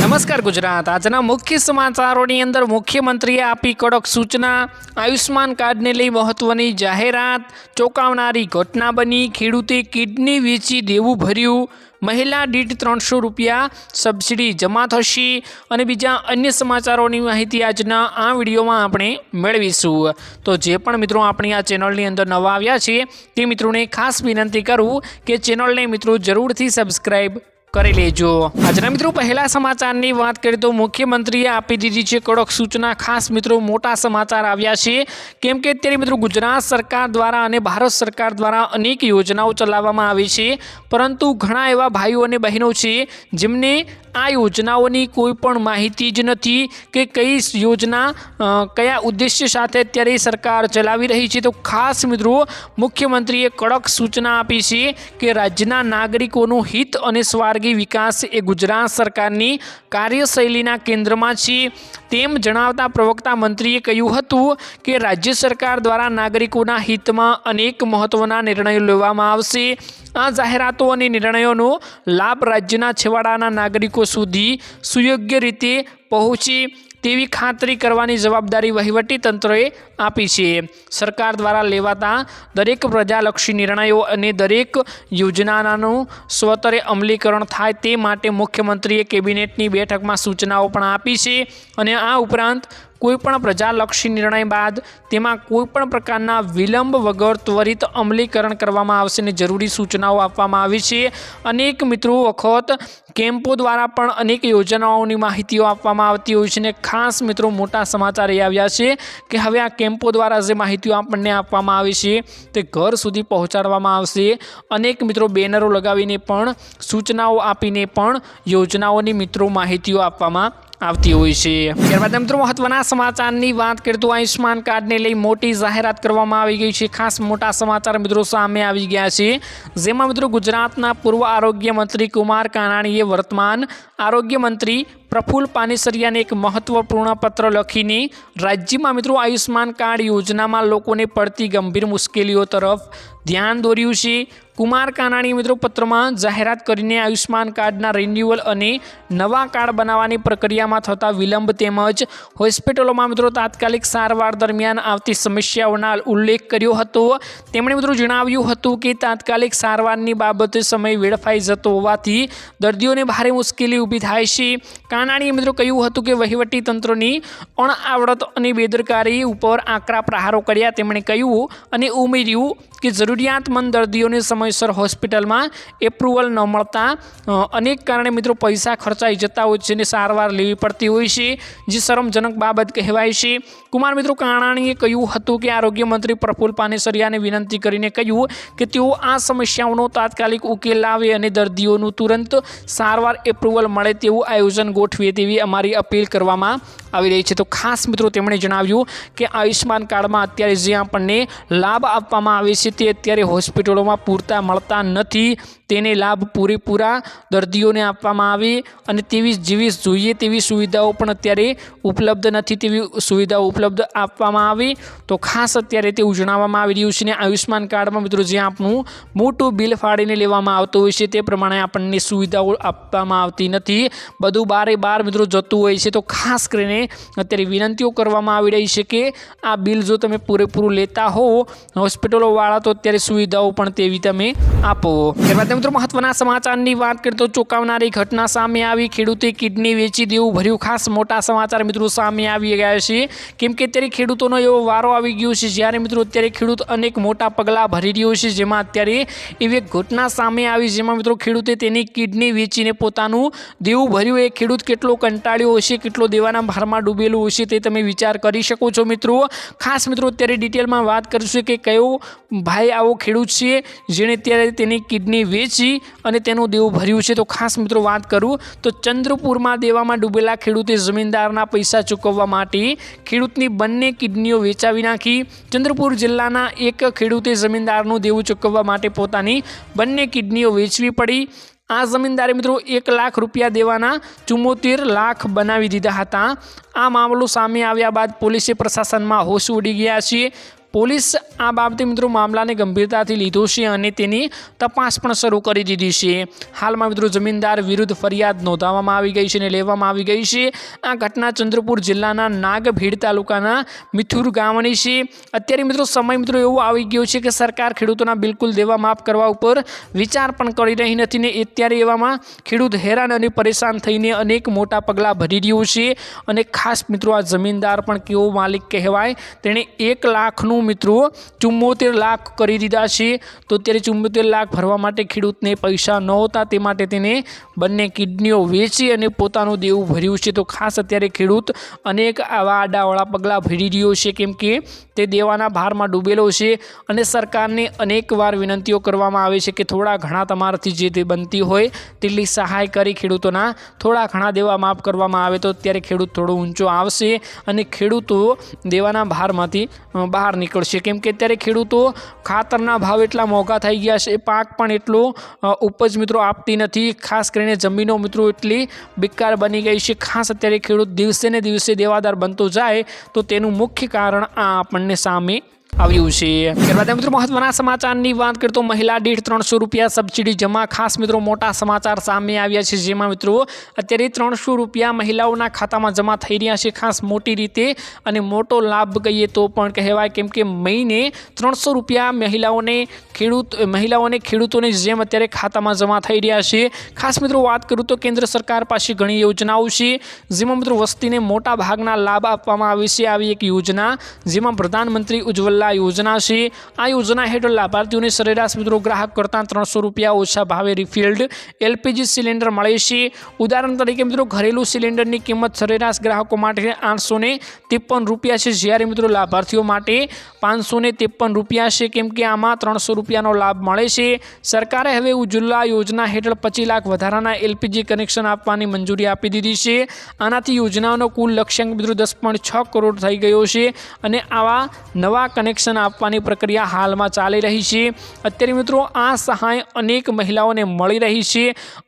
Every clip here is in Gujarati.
નમસ્કાર ગુજરાત। આજના મુખ્ય સમાચારોની અંદર મુખ્યમંત્રીએ આપી કડક સૂચના। આયુષ્માન કાર્ડને લઈ મહત્વની જાહેરાત। ચોંકાવનારી ઘટના બની। ખેડૂતે કિડની વેચી દેવું ભર્યું। મહિલા દીઠ 300 રૂપિયા સબસિડી જમા થશે અને બીજા અન્ય સમાચારોની માહિતી આજના આ વિડીયોમાં આપણે મેળવીશું। તો જે પણ મિત્રો આપણી આ ચેનલની અંદર નવા આવ્યા છે તે મિત્રોને ખાસ વિનંતી કરું કે ચેનલને મિત્રો જરૂરથી સબસ્ક્રાઈબ કરી લેજો। આજના મિત્રો પહેલા સમાચારની વાત કરીએ તો મુખ્યમંત્રીએ આપી દીધી છે કડક સૂચના। ખાસ મિત્રો મોટા સમાચાર આવ્યા છે કેમ કે અત્યારે મિત્રો ગુજરાત સરકાર દ્વારા અને ભારત સરકાર દ્વારા અનેક યોજનાઓ ચલાવવામાં આવી છે, પરંતુ ઘણા એવા ભાઈઓ અને બહેનો છે જેમને આ યોજનાઓની કોઈ પણ માહિતી જ નથી કે કઈ યોજના કયા ઉદ્દેશ્ય સાથે અત્યારે સરકાર ચલાવી રહી છે। તો ખાસ મિત્રો મુખ્યમંત્રીએ કડક સૂચના આપી છે કે રાજ્યના નાગરિકોનું હિત અને સ્વાર્ગી વિકાસ એ ગુજરાત સરકારની કાર્યશૈલીના કેન્દ્રમાં છે તેમ જણાવતા પ્રવક્તા મંત્રીએ કહ્યું હતું કે રાજ્ય સરકાર દ્વારા નાગરિકોના હિતમાં અનેક મહત્વના નિર્ણયો લેવામાં આવશે। આ જાહેરાતો અને નિર્ણયોનો લાભ રાજ્યના છેવાડાના નાગરિકો સુધી સુયોગ્ય રીતે પહોંચે તેવી ખાતરી કરવાની જવાબદારી વહીવટી તંત્રએ આપી છે। સરકાર દ્વારા લેવાતા દરેક પ્રજાલક્ષી નિર્ણયો અને દરેક યોજનાનું સ્વતરે અમલીકરણ થાય તે માટે મુખ્યમંત્રીએ કેબિનેટની બેઠકમાં સૂચનાઓ પણ આપી છે અને આ ઉપરાંત કોઈપણ પ્રજાલક્ષી નિર્ણય બાદ તેમાં કોઈપણ પ્રકારના વિલંબ વગર ત્વરિત અમલીકરણ કરવામાં આવશે અને જરૂરી સૂચનાઓ આપવામાં આવી છે। અનેક મિત્રો વખત કેમ્પો દ્વારા પણ અનેક યોજનાઓની માહિતીઓ આપવામાં આવતી હોય છે અને ખાસ મિત્રો મોટા સમાચાર એ આવ્યા છે કે હવે આ કેમ્પો દ્વારા જે માહિતીઓ આપણને આપવામાં આવી છે તે ઘર સુધી પહોંચાડવામાં આવશે। અનેક મિત્રો બેનરો લગાવીને પણ સૂચનાઓ આપીને પણ યોજનાઓની મિત્રો માહિતીઓ આપવામાં આવતી હોય છે। ત્યારબાદ મિત્રો મહત્વના સમાચારની વાત કરીએ તો આયુષ્માન કાર્ડને લઈ મોટી જાહેરાત કરવામાં આવી ગઈ છે। ખાસ મોટા સમાચાર મિત્રો સામે આવી ગયા છે, જેમાં મિત્રો ગુજરાતના પૂર્વ આરોગ્ય મંત્રી કુમાર કાનાણીએ વર્તમાન આરોગ્ય મંત્રી પ્રફુલ્લ પાનેસરિયાને એક મહત્વપૂર્ણ પત્ર લખીને રાજ્યમાં મિત્રો આયુષ્માન કાર્ડ યોજનામાં લોકોને પડતી ગંભીર મુશ્કેલીઓ તરફ ધ્યાન દોર્યું છે। કુમાર કાનાણીએ મિત્રો પત્રમાં જાહેરાત કરીને આયુષ્માન કાર્ડના રિન્યુઅલ અને નવા કાર્ડ બનાવવાની પ્રક્રિયામાં થતા વિલંબ તેમજ હોસ્પિટલોમાં મિત્રો તાત્કાલિક સારવાર દરમિયાન આવતી સમસ્યાઓના ઉલ્લેખ કર્યો હતો। તેમણે મિત્રો જણાવ્યું હતું કે તાત્કાલિક સારવારની બાબતે સમય વેડફાઈ જતો હોવાથી દર્દીઓને ભારે મુશ્કેલી ઊભી થાય છે। કાનાણીએ મિત્રો કહ્યું હતું કે વહીવટી તંત્રની અણઆવડત અને બેદરકારી ઉપર આકરા પ્રહારો કર્યા। તેમણે કહ્યું અને ઉમેર્યું કે જરૂરિયાતમંદ દર્દીઓને સમયસર હોસ્પિટલમાં એપ્રુવલ ન મળતા અનેક કારણે મિત્રો પૈસા ખર્ચાઈ જતા હોય છે અને સારવાર લેવી પડતી હોય છે, જે શરમજનક બાબત કહેવાય છે। કુમાર મિત્રો કાનાણીએ કહ્યું હતું કે આરોગ્ય મંત્રી પ્રફુલ્લ પાનેસરિયાને વિનંતી કરીને કહ્યું કે તેઓ આ સમસ્યાઓનો તાત્કાલિક ઉકેલ લાવે અને દર્દીઓનું તુરંત સારવાર એપ્રુવલ મળે તેવું આયોજન ગોઠવે તેવી અમારી અપીલ કરવામાં આવી રહી છે। તો ખાસ મિત્રો તેમણે જણાવ્યું કે આયુષ્માન કાર્ડમાં અત્યારે જે આપણને લાભ આપવામાં આવે છે તે અત્યારે હોસ્પિટલોમાં પૂરતા મળતા નથી। તેને લાભ પૂરેપૂરા દર્દીઓને આપવામાં આવે અને તેવી જેવી જોઈએ તેવી સુવિધાઓ પણ અત્યારે ઉપલબ્ધ નથી, તેવી સુવિધાઓ ઉપલબ્ધ આપવામાં આવે। તો ખાસ અત્યારે તેવું જણાવવામાં આવી રહ્યું છે ને આયુષ્માન કાર્ડમાં મિત્રો જે આપણું મોટું બિલ ફાડીને લેવામાં આવતું હોય છે તે પ્રમાણે આપણને સુવિધાઓ આપવામાં આવતી નથી, બધું બારે મિત્રો જતું હોય છે। તો ખાસ કરીને અત્યારે વિનંતીઓ કરવામાં આવી રહી છે કે આ બિલ જો તમે પૂરેપૂરું લેતા હો હોસ્પિટલોવાળા તો અત્યારે સુવિધાઓ પણ તેવી તમે આપો। ત્યારબાદ મિત્રો મહત્વના સમાચારની વાત કરીએ તો ચોંકાવનારી ઘટના સામે આવી। ખેડૂતે કિડની વેચી દેવું ભર્યું। ખાસ મોટા સમાચાર મિત્રો સામે આવી ગયા છે કેમ કે અત્યારે ખેડૂતોનો એવો વારો આવી ગયો છે જ્યારે મિત્રો અત્યારે ખેડૂત અનેક મોટા પગલાં ભરી રહ્યો છે, જેમાં અત્યારે એવી એક ઘટના સામે આવી જેમાં મિત્રો ખેડૂતે તેની કિડની વેચીને પોતાનું દેવું ભર્યું। એ ખેડૂત કેટલો કંટાળ્યો હશે, કેટલો દેવાના ભારમાં ડૂબેલું હશે તે તમે વિચાર કરી શકો છો મિત્રો। ખાસ મિત્રો અત્યારે ડિટેલમાં વાત કરીશું કે કયો ભાઈ આવો ખેડૂત છે જેણે અત્યારે તેની કિડની વેચી અને તેનું દેવું ભર્યું છે। તો ખાસ મિત્રો વાત કરું તો ચંદ્રપુરમાં દેવામાં ડૂબેલા ખેડૂતે જમીનદારના પૈસા ચૂકવવા માટે ખેડૂતની બંને કિડનીઓ વેચાવી નાખી। ચંદ્રપુર જિલ્લાના એક ખેડૂતે જમીનદારનું દેવું ચૂકવવા માટે પોતાની બંને કિડનીઓ વેચવી પડી। આ જમીનદારે મિત્રો 1 લાખ રૂપિયા દેવાના 74 લાખ બનાવી દીધા હતા। આ મામલો સામે આવ્યા બાદ પોલીસે પ્રશાસનમાં હોશ ઉડી ગયા છે। પોલીસ આ બાબતે મિત્રો મામલાને ગંભીરતાથી લીધો છે અને તેની તપાસ પણ શરૂ કરી દીધી છે। હાલમાં મિત્રો જમીનદાર વિરુદ્ધ ફરિયાદ નોંધાવવામાં આવી ગઈ છે અને લેવામાં આવી ગઈ છે। આ ઘટના ચંદ્રપુર જિલ્લાના નાગભીડ તાલુકાના મિથુર ગામની છે। અત્યારે મિત્રો સમય મિત્રો એવો આવી ગયો છે કે સરકાર ખેડૂતોના બિલકુલ દેવા માફ કરવા ઉપર વિચાર પણ કરી રહી નથી ને અત્યારે એવામાં ખેડૂત હેરાન અને પરેશાન થઈને અનેક મોટા પગલાં ભરી રહ્યું છે। અને ખાસ મિત્રો આ જમીનદાર પણ કેવો માલિક કહેવાય, તેણે 1 લાખનું મિત્રો 74 લાખ કરી દીધા છે। તો અત્યારે 74 લાખ ભરવા માટે ખેડૂતને પૈસા નહોતા, તે માટે તેને બંને કિડનીઓ વેચી અને પોતાનું દેવું ભર્યું છે। તો ખાસ અત્યારે ખેડૂત અનેક આવા આડાવાળા પગલાં ભરી રહ્યો છે, કેમ કે તે દેવાના ભારમાં ડૂબેલો છે અને સરકારને અનેકવાર વિનંતીઓ કરવામાં આવે છે કે થોડા ઘણા તમારાથી જે તે બનતી હોય તેટલી સહાય કરી ખેડૂતોના થોડા ઘણા દેવા માફ કરવામાં આવે તો અત્યારે ખેડૂત થોડો ઊંચો આવશે અને ખેડૂતો દેવાના ભારમાંથી બહાર નીકળશે। કેમ કે અત્યારે ખેડૂતો ખાતરના ભાવ એટલા મોંઘા થઈ ગયા છે, પાક પણ એટલો ઉપજ મિત્રો આપતી નથી, ખાસ કરીને જમીનો મિત્રો એટલી બેકાર બની ગઈ છે। ખાસ અત્યારે ખેડૂત દિવસે ને દિવસે દેવાદાર બનતો જાય તો તેનું મુખ્ય કારણ આ આપણને સામે આવ્યું છે। ત્યારબાદ મિત્રો મહત્વના સમાચારની વાત કરીએ તો મહિલા દીઠ 300 રૂપિયા સબસિડી જમા। ખાસ મિત્રો મોટા સમાચાર સામે આવ્યા છે, જેમાં મિત્રો અત્યારે 300 રૂપિયા મહિલાઓના ખાતામાં જમા થઈ રહ્યા છે। ખાસ મોટી રીતે અને મોટો લાભ કહીએ તો પણ કહેવાય, કેમ કે મહિને 300 રૂપિયા મહિલાઓને ખેડૂતોની જેમ અત્યારે ખાતામાં જમા થઈ રહ્યા છે। ખાસ મિત્રો વાત કરું તો કેન્દ્ર સરકાર પાસે ઘણી યોજનાઓ છે, જેમાં મિત્રો વસ્તીને મોટા ભાગના લાભ આપવામાં આવે છે। આવી એક યોજના જેમાં પ્રધાનમંત્રી ઉજ્જવલા યોજના છે। આ યોજના હેઠળ લાભાર્થીઓને સરેરાશ મિત્રો ગ્રાહક કરતાં 300 રૂપિયા ઓછા ભાવે રિફિલ્ડ LPG સિલિન્ડર મળે છે। ઉદાહરણ તરીકે મિત્રો ઘરેલું સિલિન્ડરની કિંમત સરેરાશ ગ્રાહકો માટે 853 રૂપિયા છે, જ્યારે મિત્રો લાભાર્થીઓ માટે 553 રૂપિયા છે, કેમ કે આમાં 300 રૂપિયાનો લાભ મળે છે। સરકારે હવે ઉજ્જવલા યોજના હેઠળ 25 લાખ વધારાના LPG કનેક્શન આપવાની મંજૂરી આપી દીધી છે। આનાથી યોજનાનો કુલ લક્ષ્યાંક મિત્રો 10.6 કરોડ થઈ ગયો છે અને આવા નવા કનેક્શન આપવાની પ્રક્રિયા હાલમાં ચાલી રહી છે। અત્યારે મિત્રો આ સહાય અનેક મહિલાઓને મળી રહી છે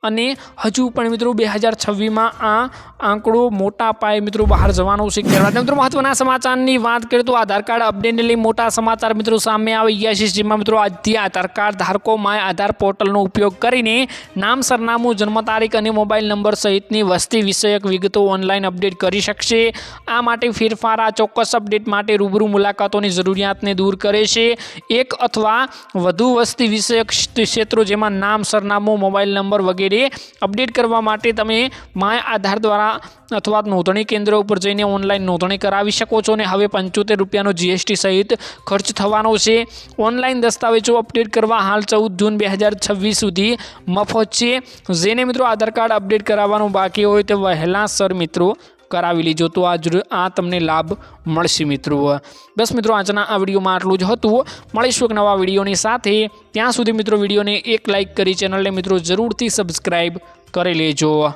અને હજુ પણ મિત્રો 2026માં આ આંકડો મોટા પાયે મિત્રો બહાર જવાનો છે। ત્યારબાદ મિત્રો મહત્વના સમાચારની વાત કરીએ તો આધાર કાર્ડ અપડેટને લઈ મોટા સમાચાર મિત્રો સામે આવી ગયા છે, જેમાં મિત્રો આજથી આધાર કાર્ડ ધારકો માય આધાર પોર્ટલનો ઉપયોગ કરીને નામ, સરનામું, જન્મ તારીખ અને મોબાઈલ નંબર સહિતની વસ્તી વિષયક વિગતો ઓનલાઈન અપડેટ કરી શકશે। આ માટે ફેરફાર આ ચોક્કસ અપડેટ માટે રૂબરૂ મુલાકાતોની જરૂરિયાતને દૂર કરે છે। એક અથવા વધુ વસ્તી વિષયક ક્ષેત્રો જેમાં નામ, સરનામું, મોબાઈલ નંબર વગેરે અપડેટ કરવા માટે તમે માય આધાર દ્વારા અથવા નોંધણી કેન્દ્ર ઉપર જઈને ઓનલાઈન નોંધણી કરાવી શકો છો અને હવે 75 રૂપિયાનો GST સહિત ખર્ચ થવાનો છે। ઓનલાઈન દસ્તાવેજો અપડેટ કરવા હાલ 14 જૂન 2026 સુધી મફત છે। જેને મિત્રો આધાર કાર્ડ અપડેટ કરાવવાનું બાકી હોય તે વહેલાસર મિત્રો કરાવી લીજો તો આ તમને લાભ મળશે મિત્રો। બસ મિત્રો આજના આ વિડીયોમાં આટલું જ હતું। મળીશું એક નવા વિડીયોની સાથે, ત્યાં સુધી મિત્રો વિડીયોને એક લાઇક કરી ચેનલને મિત્રો જરૂરથી સબસ્ક્રાઈબ કરી લેજો।